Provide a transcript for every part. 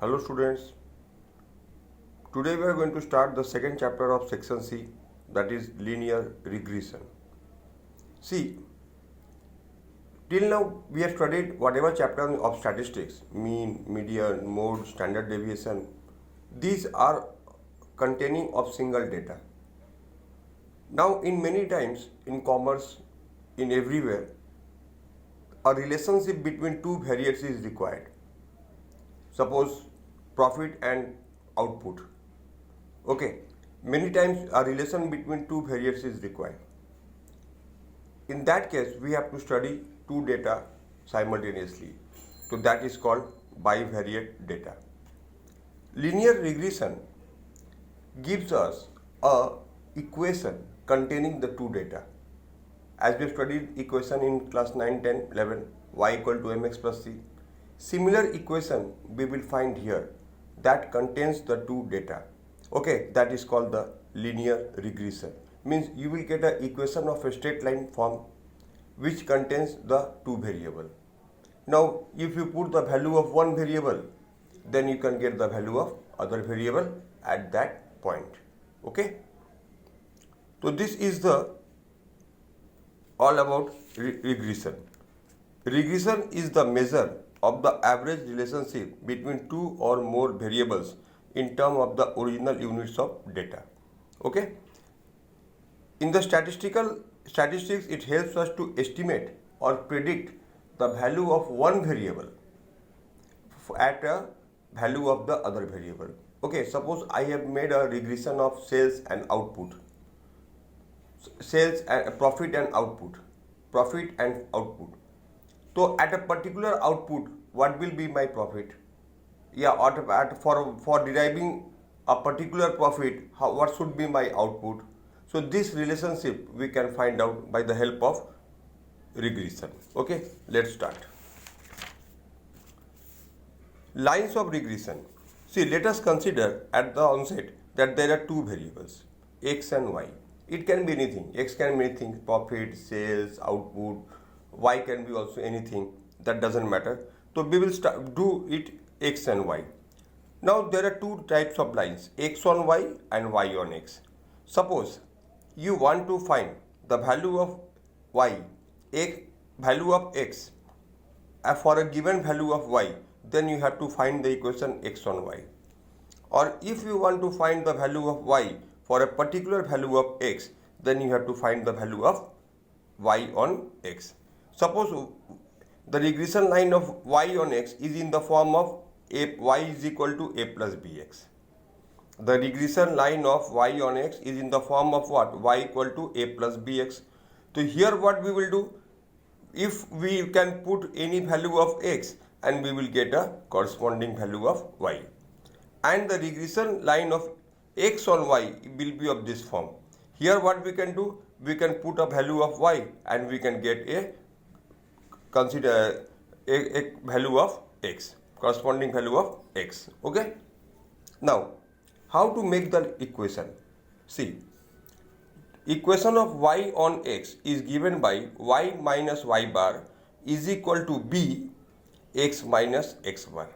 Hello students, today we are going to start the second chapter of section C, that is linear regression. See, till now we have studied whatever chapter of statistics, mean, median, mode, standard deviation. These are containing of single data. Now in many times in commerce, in everywhere, a relationship between two variables is required. Suppose profit and output. Okay, many times a relation between two variables is required. In that case, we have to study two data simultaneously. So that is called bivariate data. Linear regression gives us a equation containing the two data. As we studied equation in class 9, 10, 11, y equal to mx plus c. Similar equation we will find here that contains the two data. Okay, that is called the linear regression. Means you will get an equation of a straight line form which contains the two variable. Now, if you put the value of one variable, then you can get the value of other variable at that point. Okay. So this is the all about regression. Regression is the measure of the average relationship between two or more variables in terms of the original units of data. Okay. In the statistics, it helps us to estimate or predict the value of one variable at a value of the other variable. Okay, suppose I have made a regression of sales and output. Sales and profit and output. Profit and output. So at a particular output, what will be my profit? Yeah, for deriving a particular profit, what should be my output? So this relationship we can find out by the help of regression. Okay, let's start. Lines of regression. See, let us consider at the onset that there are two variables, x and y. It can be anything. X can be anything, profit, sales, output. Y can be also anything. That doesn't matter. So we will do it x and y. Now there are two types of lines, x on y and y on x. Suppose you want to find the value of y, value of x for a given value of y, then you have to find the equation x on y. Or if you want to find the value of y for a particular value of x, then you have to find the value of y on x. Suppose the regression line of y on x is in the form of y is equal to a plus bx. The regression line of y on x is in the form of what? Y equal to a plus bx. So here what we will do, if we can put any value of x and we will get a corresponding value of y. And the regression line of x on y will be of this form. Here what we can do, we can put a value of y and we can get a value of x, corresponding value of x. Okay. Now, how to make the equation? See, equation of y on x is given by y minus y bar is equal to b x minus x bar.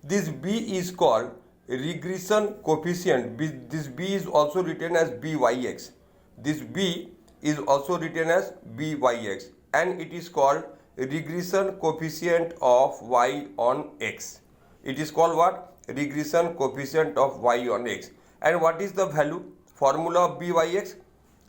This b is called regression coefficient. This b is also written as byx. This b is also written as byx and it is called regression coefficient of y on x. It is called what? Regression coefficient of y on x. And what is the value? Formula of byx?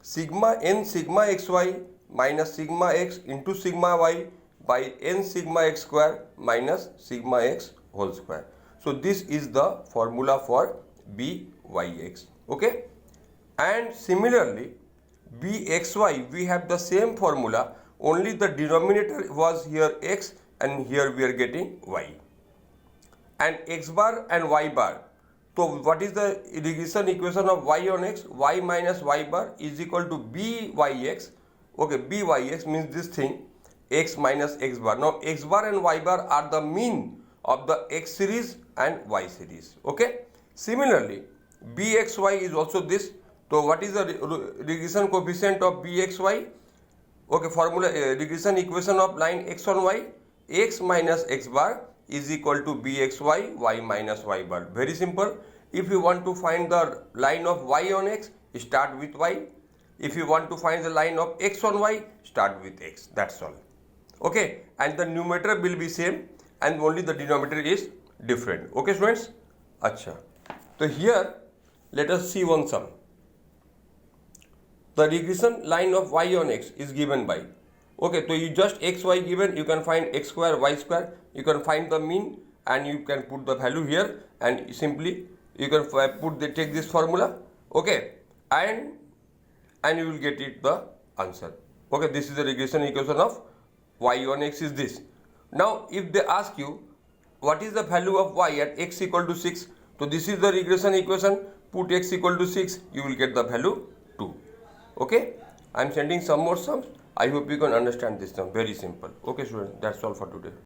Sigma n sigma xy minus sigma x into sigma y by n sigma x square minus sigma x whole square. So this is the formula for byx. Okay. And similarly, bxy, we have the same formula, only the denominator was here x and here we are getting y. And x bar and y bar. So what is the regression equation of y on x? Y minus y bar is equal to byx. Okay, byx means this thing, x minus x bar. Now x bar and y bar are the mean of the x series and y series. Okay. Similarly, bxy is also this. So what is the regression coefficient of bxy? Okay, formula regression equation of line x on y, x minus x bar is equal to bxy, y minus y bar. Very simple. If you want to find the line of y on x, start with y. If you want to find the line of x on y, start with x. That's all. Okay, and the numerator will be same and only the denominator is different. Okay students? Acha. So here let us see one sum. The regression line of y on x is given by, okay, so you just xy given, you can find x square, y square, you can find the mean and you can put the value here and simply you can take this formula, okay, and you will get it the answer. Okay, this is the regression equation of y on x is this. Now if they ask you what is the value of y at x equal to 6, so this is the regression equation, put x equal to 6, you will get the value 2. Okay, I am sending some more sums. I hope you can understand this sum. Very simple. Okay students, that's all for today.